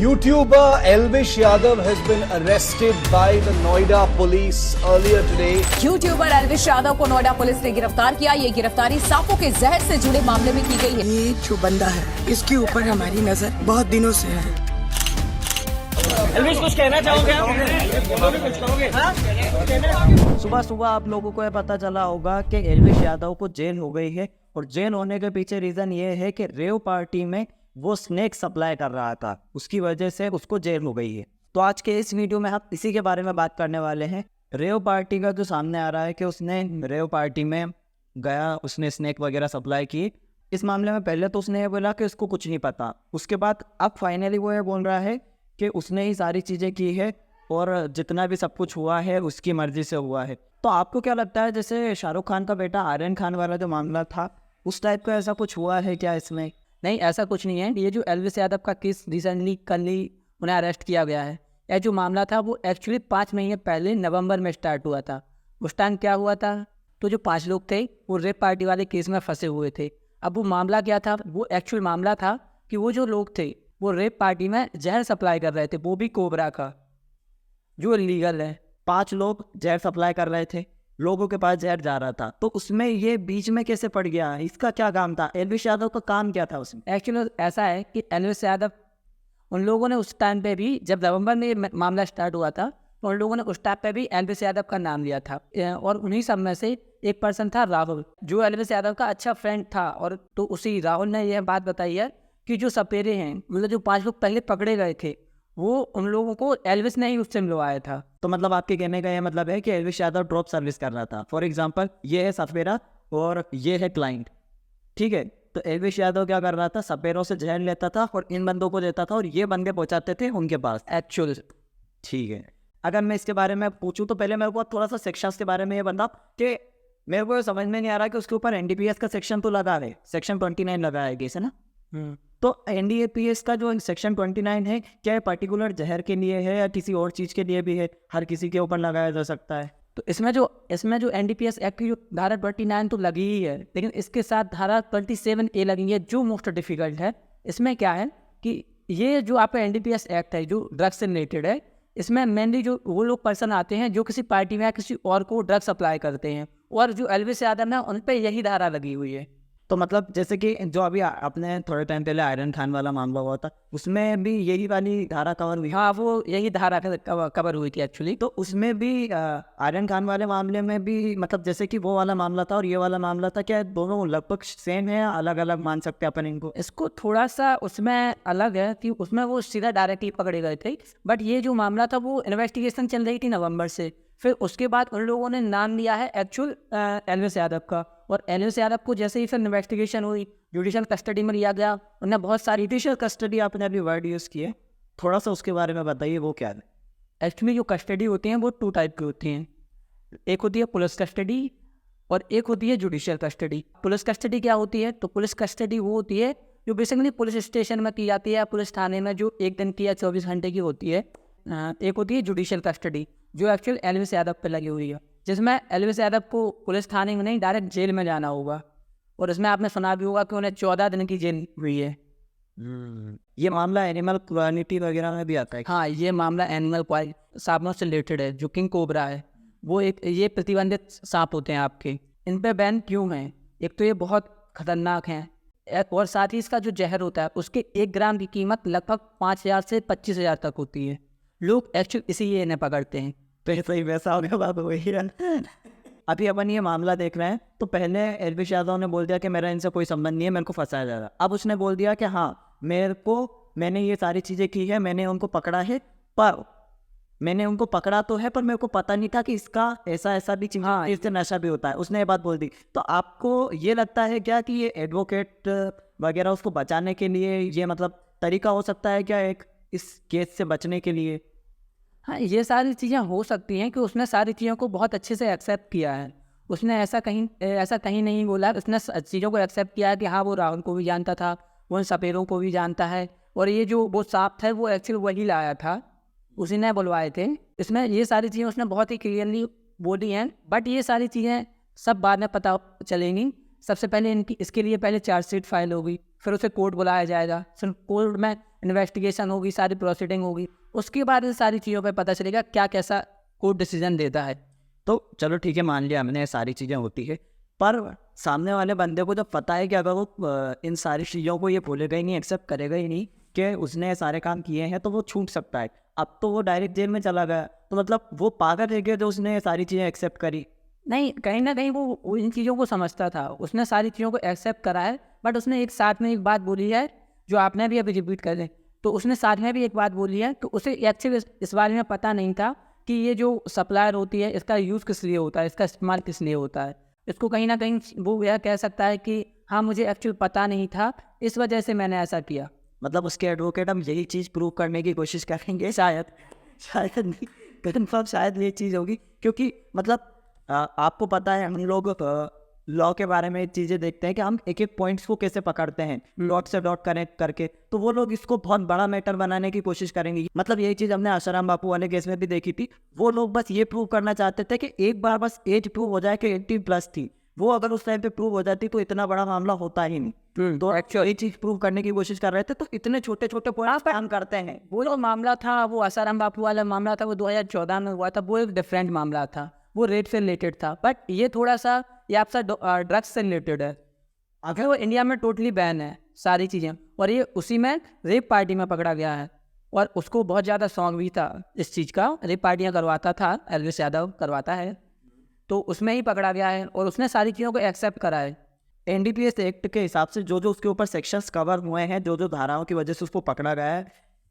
YouTuber Elvish Yadav has been arrested by the Noida police earlier today. YouTuber Elvish Yadav को Noida police ने गिरफ्तार किया। ये गिरफ्तारी सांपों के जहर से जुड़े मामले में की गई है। ये जो बंदा है इसके ऊपर हमारी नजर बहुत दिनों से है। एल्विश कुछ कहना चाहोगे आप? सुबह सुबह आप लोगों को यह पता चला होगा कि एल्विश यादव को जेल हो गई है और जेल होने के पीछे रीज़न ये है कि रेव पार्टी में वो स्नैक सप्लाई कर रहा था, उसकी वजह से उसको जेल हो गई है। तो आज के इस वीडियो में हम इसी के बारे में बात करने वाले हैं। रेव पार्टी का जो सामने आ रहा है कि उसने रेव पार्टी में गया, उसने स्नैक वगैरह सप्लाई की। इस मामले में पहले तो उसने ये बोला कि उसको कुछ नहीं पता, उसके बाद अब फाइनली वो ये बोल रहा है कि उसने ही सारी चीज़ें की है और जितना भी सब कुछ हुआ है उसकी मर्जी से हुआ है। तो आपको क्या लगता है, जैसे शाहरुख खान का बेटा आर्यन खान वाला जो मामला था उस टाइप का ऐसा कुछ हुआ है क्या इसमें? नहीं, ऐसा कुछ नहीं है। ये जो एल्विश यादव का केस रिसेंटली कल ही उन्हें अरेस्ट किया गया है। यह जो मामला था वो एक्चुअली 5 महीने पहले नवंबर में स्टार्ट हुआ था। उस टाइम क्या हुआ था, तो जो 5 लोग थे वो रेप पार्टी वाले केस में फंसे हुए थे। अब वो मामला क्या था, वो एक्चुअल मामला था कि वो जो लोग थे वो रेप पार्टी में जहर सप्लाई कर रहे थे, वो भी कोबरा का, जो इलीगल है। 5 लोग जहर सप्लाई कर रहे थे, लोगों के पास जहर जा रहा था, तो उसमें ये बीच में कैसे पड़ गया? इसका क्या काम था? एल्विश यादव का काम क्या था उसमें? एक्चुअली ऐसा है कि एल्विश यादव, उन लोगों ने उस टाइम पे भी, जब नवंबर में ये मामला स्टार्ट हुआ था, तो उन लोगों ने उस टाइम पे भी एल्विश यादव का नाम लिया था। और उन्हीं सब में से एक पर्सन था राहुल, जो एल्विश यादव का अच्छा फ्रेंड था। और तो उसी राहुल ने यह बात बताई है कि जो सपेरे हैं, मतलब जो 5 लोग पहले पकड़े गए थे, वो उन लोगों को एल्विश ने ही उससे मिलवाया था। तो मतलब आपके कहने का यह मतलब है कि एल्विश यादव ड्रॉप सर्विस कर रहा था। फॉर एग्जांपल, ये है सपेरा और ये है क्लाइंट, ठीक है? तो एल्विश यादव क्या कर रहा था, सपेरों से जहर लेता था और इन बंदों को देता था और ये बंदे पहुंचाते थे उनके पास एक्चुअल। ठीक है, अगर मैं इसके बारे में पूछूं तो पहले मेरे को थोड़ा सा सेक्शंस के बारे में ये बता कि मेरे को समझ में नहीं आ रहा कि उसके ऊपर एनडीपीएस का सेक्शन तो लगा है, सेक्शन 29 लगा है केस, है ना? तो एनडीपीएस का जो सेक्शन 29 है, क्या पर्टिकुलर जहर के लिए है या किसी और चीज़ के लिए भी है? हर किसी के ऊपर लगाया जा सकता है? तो इसमें जो एनडीपीएस एक्ट की जो धारा 29 तो लगी ही है, लेकिन इसके साथ धारा 27A लगी है, जो मोस्ट डिफिकल्ट है। इसमें क्या है कि ये जो आपका एनडीपीएस एक्ट है जो ड्रग्स से रिलेटेड है, इसमें मेनली जो वो लोग पर्सन आते हैं जो किसी पार्टी में या किसी और को ड्रग्स सप्लाई करते हैं, और जो एल्विश यादव है उन पर यही धारा लगी हुई है। तो मतलब जैसे कि जो अभी आपने थोड़े टाइम पहले आयरन खान वाला मामला हुआ था, उसमें भी यही वाली धारा कवर हुई? हाँ, वो यही धारा कवर हुई थी एक्चुअली। तो उसमें भी आयरन खान वाले मामले में भी, मतलब जैसे कि वो वाला मामला था और ये वाला मामला था, क्या दोनों लगभग सेम है, अलग अलग मान सकते हैं अपन इनको? इसको थोड़ा सा उसमें अलग है कि उसमें वो सीधा डायरेक्टली पकड़े गए थे, बट ये जो मामला था वो इन्वेस्टिगेशन चल रही थी नवंबर से। फिर उसके बाद उन लोगों ने नाम लिया है एक्चुअल एल्विश यादव का, और एल्विश यादव को जैसे ही फिर इन्वेस्टिगेशन हुई, जुडिशियल कस्टडी में लिया गया। उन्हें बहुत सारी जुडिशियल कस्टडी आपने अभी वर्ड यूज़ किए, थोड़ा सा उसके बारे में बताइए, वो क्या है? एक्चुअली जो कस्टडी होती हैं वो 2 टाइप की होती हैं। एक होती है पुलिस कस्टडी और एक होती है जुडिशियल कस्टडी। पुलिस कस्टडी क्या होती है, तो पुलिस कस्टडी वो होती है जो बेसिकली पुलिस स्टेशन में की जाती है, पुलिस थाने में, जो 1 दिन की या 24 घंटे की होती है। एक होती है जुडिशियल कस्टडी, जो एक्चुअल एल्विश यादव पे लगी हुई है, जिसमें एल्विश यादव को पुलिस थाने में नहीं, डायरेक्ट जेल में जाना होगा। और इसमें आपने सुना भी होगा कि उन्हें 14 दिन की जेल हुई है। ये मामला एनिमल क्वालिटी वगैरह में भी आता है? हाँ, ये मामला एनिमल सांपों से रिलेटेड है। जो किंग कोबरा है वो ये प्रतिबंधित सांप होते हैं आपके। इन पे बैन क्यों है? एक तो ये बहुत खतरनाक हैं, और साथ ही इसका जो जहर होता है उसके 1 ग्राम की कीमत लगभग 5,000 से 25,000 तक होती है। लोग एक्चुअली इसीलिए इन्हें पकड़ते हैं। तो सही वैसा हो गया, बात वही है। अभी अपन ये मामला देख रहे हैं, तो पहले एल्विश यादव ने बोल दिया कि मेरा इनसे कोई संबंध नहीं है, मेरे को फंसाया जा रहा है। अब उसने बोल दिया कि हाँ, मैंने ये सारी चीज़ें की है, मैंने उनको पकड़ा है, पर मैंने उनको पकड़ा तो है, पर मेरे को पता नहीं था कि इसका ऐसा भी चीज़, हाँ, इससे नशा भी होता है। उसने ये बात बोल दी। तो आपको ये लगता है क्या कि ये एडवोकेट वगैरह उसको बचाने के लिए ये मतलब तरीका हो सकता है क्या, एक इस केस से बचने के लिए? हाँ, ये सारी चीज़ें हो सकती हैं कि उसने सारी चीज़ों को बहुत अच्छे से एक्सेप्ट किया है। उसने ऐसा कहीं नहीं बोला, उसने चीज़ों को एक्सेप्ट किया है कि हाँ, वो राहुल को भी जानता था, वो उन सपेरों को भी जानता है, और ये जो वो सांप थे वो एक्चुअली वही लाया था, उसी ने बुलवाए थे। इसमें ये सारी चीज़ें उसने बहुत ही क्लियरली बोली हैं, बट ये सारी चीज़ें सब बाद में पता चलेंगी। सबसे पहले इसके लिए पहले चार्जशीट फाइल होगी, फिर उसे कोर्ट बुलाया जाएगा, फिर कोर्ट में इन्वेस्टिगेशन होगी, सारी प्रोसीडिंग होगी, उसके बाद इन सारी चीज़ों पे पता चलेगा क्या कैसा कोर्ट डिसीजन देता है। तो चलो ठीक है, मान लिया हमने ये सारी चीज़ें होती है, पर सामने वाले बंदे को जब पता है कि अगर वो इन सारी चीज़ों को ये बोलेगा ही नहीं, एक्सेप्ट करेगा ही नहीं कि उसने ये सारे काम किए हैं, तो वो छूट सकता है। अब तो वो डायरेक्ट जेल में चला गया, तो मतलब वो पागल है कि जो उसने ये सारी चीज़ें एक्सेप्ट करी। नहीं, कहीं ना कहीं वो इन चीज़ों को समझता था, उसने सारी चीज़ों को एक्सेप्ट करा है, बट उसने एक साथ में एक बात बोली है जो आपने भी अभी रिपीट कर दें, तो उसने साथ में भी एक बात बोली है कि उसे एक्चुअली इस बारे में पता नहीं था कि ये जो सप्लायर होती है इसका यूज़ किस लिए होता है, इसका इस्तेमाल किस लिए होता है। इसको कहीं ना कहीं वो यह कह सकता है कि हाँ, मुझे एक्चुअली पता नहीं था, इस वजह से मैंने ऐसा किया। मतलब उसके एडवोकेट हम यही चीज़ प्रूव करने की कोशिश करेंगे, शायद नहीं, कन्फर्म शायद ये चीज़ होगी, क्योंकि मतलब आपको पता है हम लोग लॉ के बारे में चीज़ें देखते हैं कि हम एक एक पॉइंट्स को कैसे पकड़ते हैं, डॉट से डॉट कनेक्ट करके, तो वो लोग इसको बहुत बड़ा मैटर बनाने की कोशिश करेंगे। मतलब यही चीज़ हमने आसाराम बापू वाले केस में भी देखी थी। वो लोग बस ये प्रूव करना चाहते थे कि एक बार बस एज प्रूव हो जाए कि 18+ थी, वो अगर उस टाइम पे प्रूव हो जाती तो इतना बड़ा मामला होता ही नहीं। तो एक्चुअली ये चीज़ प्रूव करने की कोशिश कर रहे थे, तो इतने छोटे छोटे पॉइंट्स पे हम करते हैं। वो जो मामला था, वो आसाराम बापू वाला मामला था, वो 2014 में हुआ था, वो एक डिफरेंट मामला था, वो रेप से रिलेटेड था, बट ये थोड़ा सा ये आपसा ड्रग्स से रिलेटेड है। अगर वो इंडिया में टोटली बैन है सारी चीज़ें, और ये उसी में रेप पार्टी में पकड़ा गया है, और उसको बहुत ज़्यादा शौक भी था इस चीज़ का, रेप पार्टियाँ करवाता था, एल्विस यादव करवाता है, तो उसमें ही पकड़ा गया है और उसने सारी चीज़ों को एक्सेप्ट करा है। NDPS एक्ट के हिसाब से जो जो उसके ऊपर सेक्शंस कवर हुए हैं, जो जो धाराओं की वजह से उसको पकड़ा गया है,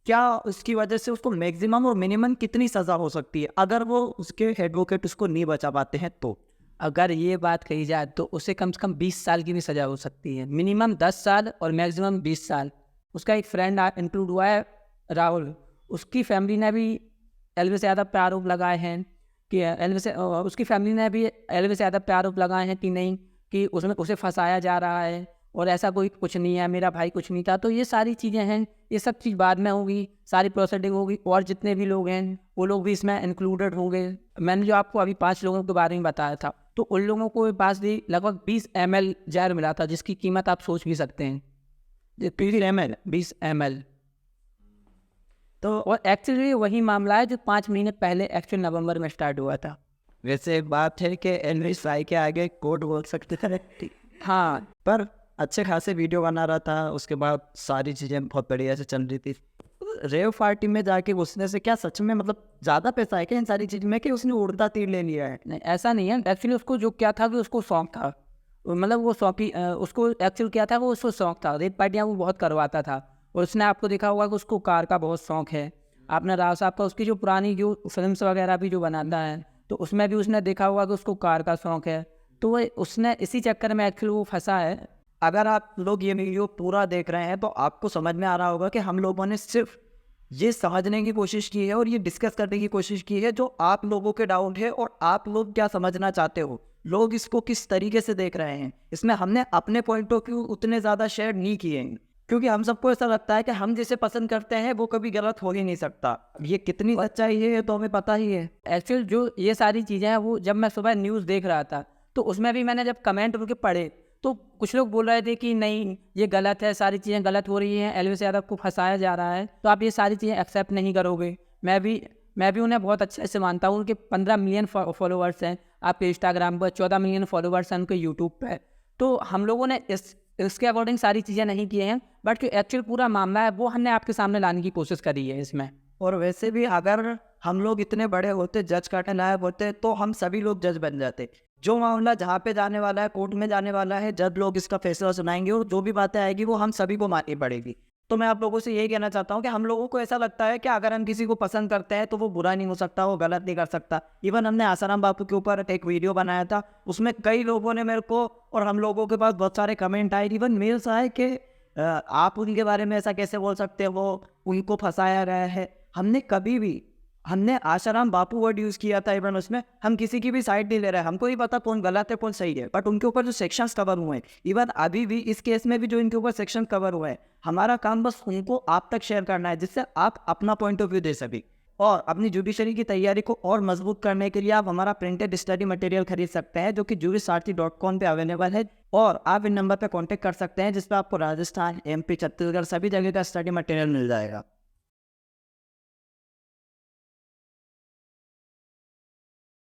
क्या उसकी वजह से उसको मैक्सिमम और मिनिमम कितनी सज़ा हो सकती है अगर वो उसके एडवोकेट उसको नहीं बचा पाते हैं? तो अगर ये बात कही जाए तो उसे कम से कम 20 साल की भी सज़ा हो सकती है, मिनिमम 10 साल और मैक्सिमम 20 साल। उसका एक फ्रेंड इंक्लूड हुआ है, राहुल, उसकी फैमिली ने भी एल्विस यादव पे आरोप लगाए हैं कि उसकी फैमिली ने भी एल्विस यादव पे आरोप लगाए हैं कि नहीं, कि उसमें उसे फंसाया जा रहा है और ऐसा कोई कुछ नहीं है, मेरा भाई कुछ नहीं था। तो ये सारी चीज़ें हैं, ये सब चीज़ बाद में होगी, सारी प्रोसीडिंग होगी, और जितने भी लोग हैं वो लोग भी इसमें इंक्लूडेड होंगे। मैंने जो आपको अभी 5 लोगों के बारे में बताया था, तो उन लोगों को पास भी लगभग 20 ml जहर मिला था, जिसकी कीमत आप सोच भी सकते हैं, 20 ml। तो और एक्चुअली वही मामला है जो 5 महीने पहले एक्चुअल नवंबर में स्टार्ट हुआ था। वैसे एक बात है कि एल्विस भाई के आगे कोर्ट बोल सकते हैं, हाँ, पर अच्छे खासे वीडियो बना रहा था, उसके बाद सारी चीज़ें बहुत बढ़िया से चल रही थी। रेव पार्टी में जाके घुसने से क्या सच में मतलब ज़्यादा पैसा है क्या इन सारी चीज़ में, कि उसने उड़ता तीर ले लिया है? नहीं, ऐसा नहीं है। एक्चुअली उसको जो क्या था कि उसको शौक था, मतलब वो शौकी, उसको एक्चुअल क्या था, वो उसको शौक था, रेप पार्टियाँ वो बहुत करवाता था, और उसने आपको देखा होगा कि उसको कार का बहुत शौक है। आपने राव साहब का उसकी जो पुरानी जो फिल्म्स वगैरह भी जो बनाता है, तो उसमें भी उसने देखा होगा कि उसको कार का शौक है, तो वो उसने इसी चक्कर में एक्चुअली वो फंसा है। अगर आप लोग ये वीडियो पूरा देख रहे हैं तो आपको समझ में आ रहा होगा कि हम लोगों ने सिर्फ ये समझने की कोशिश की है और ये डिस्कस करने की कोशिश की है जो आप लोगों के डाउट है और आप लोग क्या समझना चाहते हो, लोग इसको किस तरीके से देख रहे हैं। इसमें हमने अपने पॉइंट ऑफ व्यू उतने ज़्यादा शेयर नहीं किए हैं, क्योंकि हम सबको ऐसा लगता है कि हम जिसे पसंद करते हैं वो कभी गलत हो ही नहीं सकता। ये कितनी सच्चाई है ये तो हमें पता ही है। एक्चुअल जो ये सारी चीज़ें हैं, वो जब मैं सुबह न्यूज़ देख रहा था तो उसमें भी मैंने जब कमेंट उनके पढ़े तो कुछ लोग बोल रहे थे कि नहीं ये गलत है, सारी चीज़ें गलत हो रही हैं, एल्विस यादव को फंसाया जा रहा है, तो आप ये सारी चीज़ें एक्सेप्ट नहीं करोगे। मैं भी उन्हें बहुत अच्छे से मानता हूँ। उनके 15 मिलियन फॉलोअर्स हैं आपके इंस्टाग्राम पर, 14 मिलियन फॉलोअर्स हैं उनके यूट्यूब पर। तो हम लोगों ने इसके अकॉर्डिंग सारी चीज़ें नहीं किए हैं, बट जो एक्चुअल पूरा मामला है वो हमने आपके सामने लाने की कोशिश करी है इसमें। और वैसे भी अगर हम लोग इतने बड़े होते, जज करने लायक होते, तो हम सभी लोग जज बन जाते। जो मामला जहाँ पे जाने वाला है, कोर्ट में जाने वाला है, जज लोग इसका फैसला सुनाएंगे और जो भी बातें आएगी वो हम सभी को माननी पड़ेगी। तो मैं आप लोगों से यही कहना चाहता हूँ कि हम लोगों को ऐसा लगता है कि अगर हम किसी को पसंद करते हैं तो वो बुरा नहीं हो सकता, वो गलत नहीं कर सकता। इवन हमने आसाराम बापू के ऊपर एक वीडियो बनाया था, उसमें कई लोगों ने मेरे को और हम लोगों के पास बहुत सारे कमेंट आए, इवन मेल्स आए कि आप उनके बारे में ऐसा कैसे बोल सकते हो, वो उनको फंसाया गया है। हमने आसाराम बापू वर्ड यूज़ किया था, इवन उसमें हम किसी की भी साइड नहीं ले रहे हैं, हमको ही पता कौन गलत है कौन सही है, बट उनके ऊपर जो सेक्शंस कवर हुए हैं, इवन अभी भी इस केस में भी जो इनके ऊपर सेक्शन कवर हुए हैं, हमारा काम बस उनको आप तक शेयर करना है जिससे आप अपना पॉइंट ऑफ व्यू दे सकें। और अपनी जुडिशरी की तैयारी को और मजबूत करने के लिए आप हमारा प्रिंटेड स्टडी मटेरियल खरीद सकते हैं, जो कि jurissaarthi.com पे अवेलेबल है। और आप इन नंबर पे कांटेक्ट कर सकते हैं, जिस पर आपको राजस्थान, MP, छत्तीसगढ़ सभी जगह का स्टडी मटेरियल मिल जाएगा।